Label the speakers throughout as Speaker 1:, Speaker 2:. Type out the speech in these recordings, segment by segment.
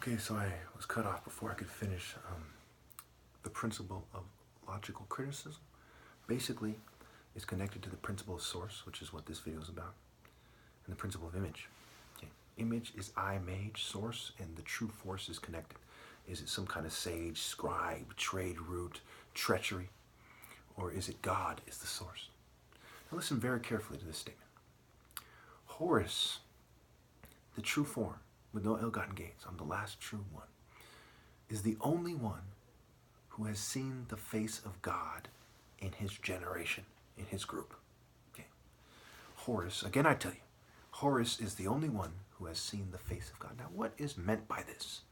Speaker 1: Okay, so I was cut off before I could finish the principle of logical criticism. Basically, it's connected to the principle of source, which is what this video is about, and the principle of image. Okay. Image is I-made, source, and the true force is connected. Is it some kind of sage, scribe, trade route, treachery, or is it God is the source? Now listen very carefully to this statement. Horus, the true form, with no ill-gotten gains, I'm the last true one, is the only one who has seen the face of God in his generation, in his group. Okay. Horus, again I tell you, Horus is the only one who has seen the face of God. Now what is meant by this?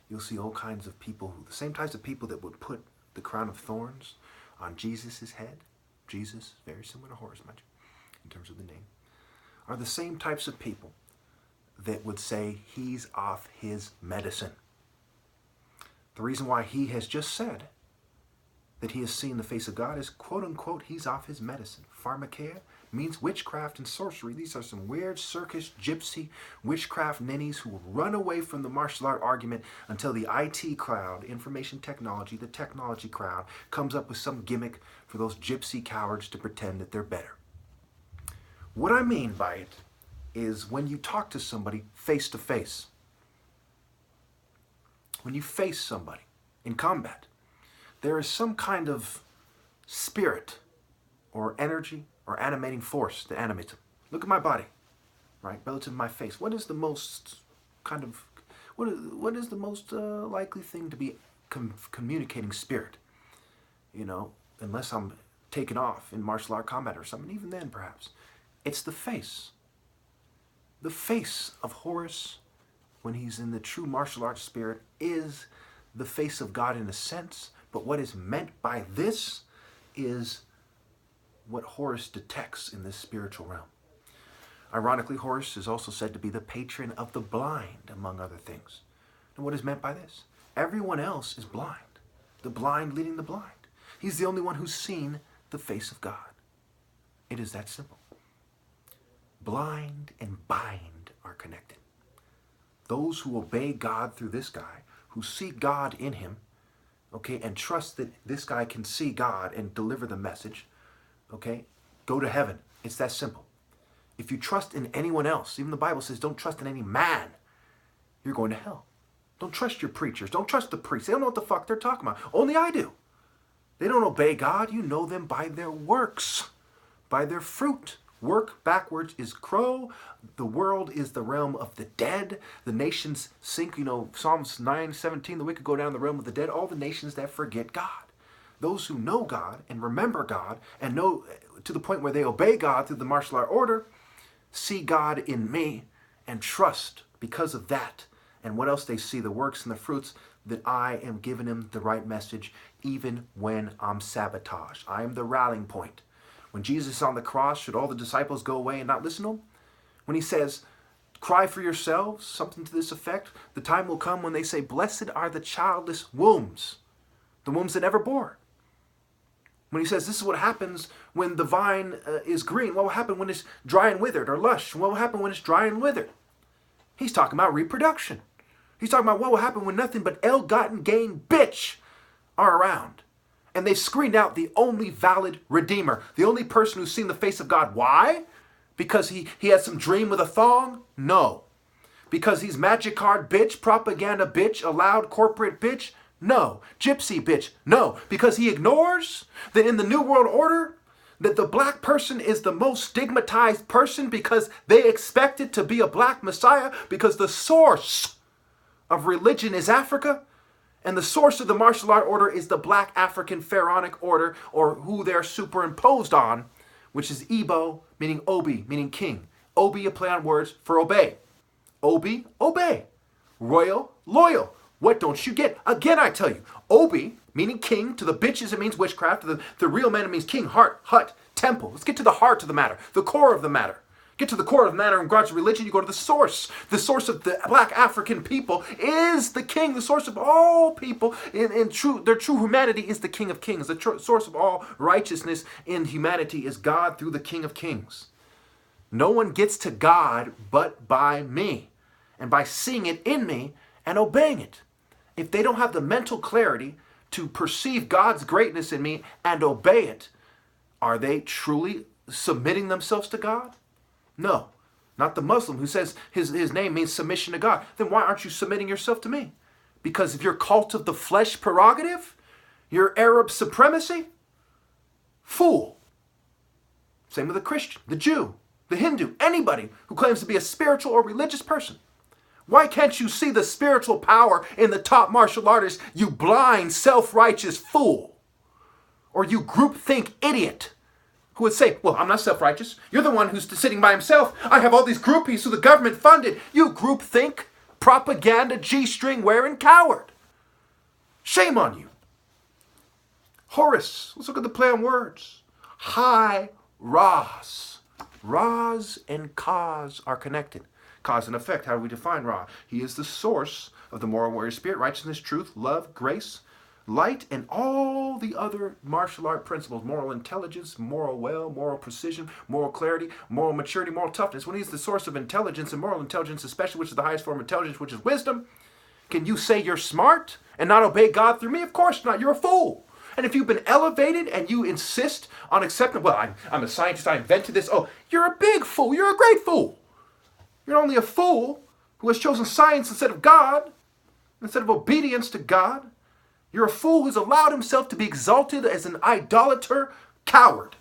Speaker 1: You'll see all kinds of people, the same types of people that would put the crown of thorns on Jesus' head. Jesus, very similar to Horus, mind you, in terms of the name, are the same types of people that would say he's off his medicine. The reason why he has just said that he has seen the face of God is, quote unquote, he's off his medicine. Pharmakeia means witchcraft and sorcery. These are some weird circus, gypsy, witchcraft ninnies who will run away from the martial art argument until the IT crowd, information technology, the technology crowd, comes up with some gimmick for those gypsy cowards to pretend that they're better. What I mean by it is when you talk to somebody face to face, when you face somebody in combat, there is some kind of spirit or energy or animating force that animates them. Look at my body, right? Relative to my face. What is the most what is the most likely thing to be communicating spirit? You know, unless I'm taken off in martial art combat or something, even then perhaps. It's the face. The face of Horus, when he's in the true martial arts spirit, is the face of God in a sense, but what is meant by this is what Horus detects in this spiritual realm. Ironically, Horus is also said to be the patron of the blind, among other things. And what is meant by this? Everyone else is blind. The blind leading the blind. He's the only one who's seen the face of God. It is that simple. Blind and bind are connected. Those who obey God through this guy, who see God in him, okay, and trust that this guy can see God and deliver the message, okay, go to heaven. It's that simple. If you trust in anyone else, even the Bible says don't trust in any man, you're going to hell. Don't trust your preachers. Don't trust the priests. They don't know what the fuck they're talking about. Only I do. They don't obey God. You know them by their works, by their fruit. Work backwards is crow. The world is the realm of the dead. The nations sink, Psalms 9:17, the wicked go down the realm of the dead. All the nations that forget God. Those who know God and remember God and know to the point where they obey God through the martial art order, see God in me and trust because of that. And what else they see, the works and the fruits, that I am giving them the right message even when I'm sabotaged. I am the rallying point. When Jesus is on the cross, should all the disciples go away and not listen to him? When he says, cry for yourselves, something to this effect, the time will come when they say, blessed are the childless wombs, the wombs that never bore. When he says, this is what happens when the vine is green, what will happen when it's dry and withered, or lush? What will happen when it's dry and withered? He's talking about reproduction. He's talking about what will happen when nothing but ill-gotten gain bitch are around. And they screened out the only valid redeemer, the only person who's seen the face of God. Why? Because he had some dream with a thong? No. Because he's magic card bitch, propaganda bitch, a loud corporate bitch? No. Gypsy bitch? No. Because he ignores that in the New World Order, that the black person is the most stigmatized person because they expected to be a black messiah because the source of religion is Africa. And the source of the martial art order is the black African pharaonic order, or who they're superimposed on, which is Igbo, meaning Obi, meaning king. Obi, a play on words for obey. Obi, obey. Royal, loyal. What don't you get? Again, I tell you, Obi, meaning king. To the bitches, it means witchcraft. To the real men, it means king, heart, hut, temple. Let's get to the heart of the matter, the core of the matter. Get to the core of the matter in God's religion, you go to the source. The source of the black African people is the king. The source of all people in their true humanity is the King of Kings. The source of all righteousness in humanity is God through the King of Kings. No one gets to God but by me. And by seeing it in me and obeying it. If they don't have the mental clarity to perceive God's greatness in me and obey it, are they truly submitting themselves to God? No, not the Muslim who says his name means submission to God. Then why aren't you submitting yourself to me? Because of your cult of the flesh prerogative? Your Arab supremacy? Fool. Same with the Christian, the Jew, the Hindu, anybody who claims to be a spiritual or religious person. Why can't you see the spiritual power in the top martial artist, you blind, self-righteous fool? Or you groupthink idiot who would say, well, I'm not self-righteous. You're the one who's sitting by himself. I have all these groupies who the government funded. You groupthink, propaganda, G-string wearing coward. Shame on you. Horus, let's look at the play on words. High Ras. Ras and Kas are connected. Cause and effect, how do we define Ra? He is the source of the moral warrior spirit, righteousness, truth, love, grace, light, and all the other martial art principles, moral intelligence, moral will, moral precision, moral clarity, moral maturity, moral toughness. When he's the source of intelligence and moral intelligence, especially which is the highest form of intelligence, which is wisdom, can you say you're smart and not obey God through me? Of course not. You're a fool. And if you've been elevated and you insist on accepting, well, I'm a scientist, I invented this. Oh, you're a big fool. You're a great fool. You're only a fool who has chosen science instead of God, instead of obedience to God. You're a fool who's allowed himself to be exalted as an idolater coward.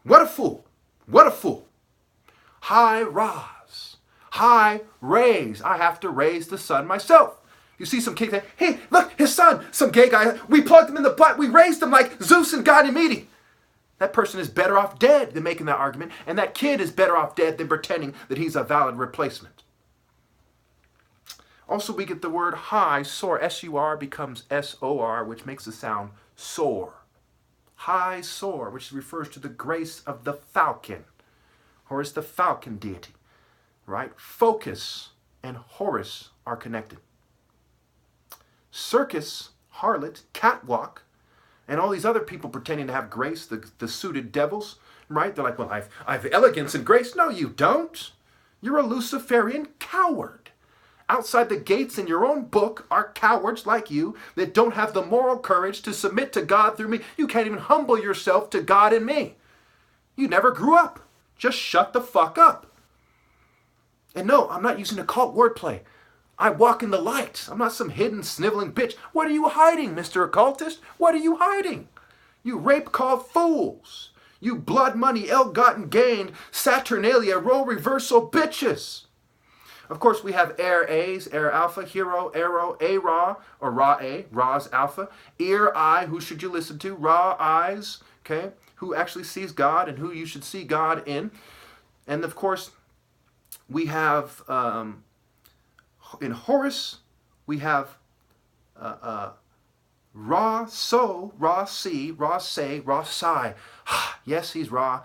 Speaker 1: What a fool. What a fool. High Ras. High raise. I have to raise the sun myself. You see some kid say, hey, look, his son, some gay guy, we plugged him in the butt, we raised him like Zeus and Ganymede. That person is better off dead than making that argument, and that kid is better off dead than pretending that he's a valid replacement. Also, we get the word high, soar, S-U-R becomes S-O-R, which makes the sound soar. High soar, which refers to the grace of the falcon. Horus, the falcon deity, right? Focus and Horus are connected. Circus, harlot, catwalk, and all these other people pretending to have grace, the suited devils, right? They're like, well, I've elegance and grace. No, you don't. You're a Luciferian coward. Outside the gates in your own book are cowards like you that don't have the moral courage to submit to God through me. You can't even humble yourself to God and me. You never grew up. Just shut the fuck up. And no, I'm not using occult wordplay. I walk in the light. I'm not some hidden, sniveling bitch. What are you hiding, Mr. Occultist? What are you hiding? You rape-called fools. You blood money, ill-gotten gained, Saturnalia, role reversal bitches. Of course, we have Air A's, Air Alpha, Hero, Arrow, A-Ra, or Ra-A, Ra's Alpha. Ear, Eye, who should you listen to? Ra, Eyes, okay? Who actually sees God and who you should see God in. And of course, we have... in Horus, we have Ra, So, Ra, Si, Ra, Say, Ra, Sai. Yes, he's Ra.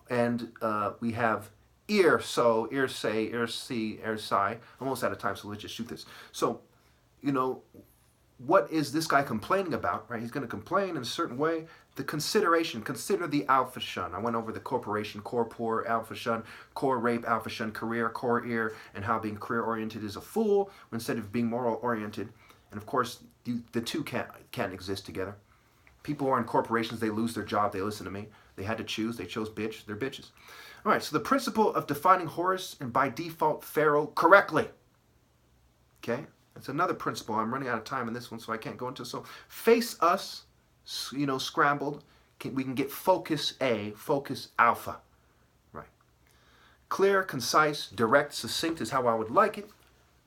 Speaker 1: And we have Ear, So, Ear, Say, Ear, Si, Ear, Sai. Almost out of time, so let's just shoot this. So, you know, what is this guy complaining about, right? He's going to complain in a certain way. The consideration, consider the alpha shun. I went over the corporation, core poor, alpha shun, core rape, alpha shun, career, core ear, and how being career oriented is a fool instead of being moral oriented. And of course, the two can't exist together. People who are in corporations, they lose their job, they listen to me. They had to choose, they chose bitch, they're bitches. All right, so the principle of defining Horus and by default Pharaoh correctly. Okay, that's another principle. I'm running out of time in this one, so I can't go into it. So face us, you know, scrambled, we can get focus A, focus alpha, right? Clear, concise, direct, succinct is how I would like it,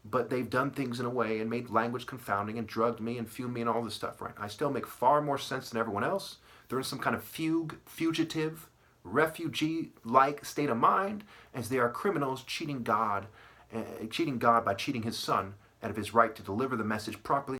Speaker 1: but they've done things in a way and made language confounding and drugged me and fumed me and all this stuff, right? I still make far more sense than everyone else. They're in some kind of fugitive, refugee-like state of mind as they are criminals cheating God by cheating his son out of his right to deliver the message properly.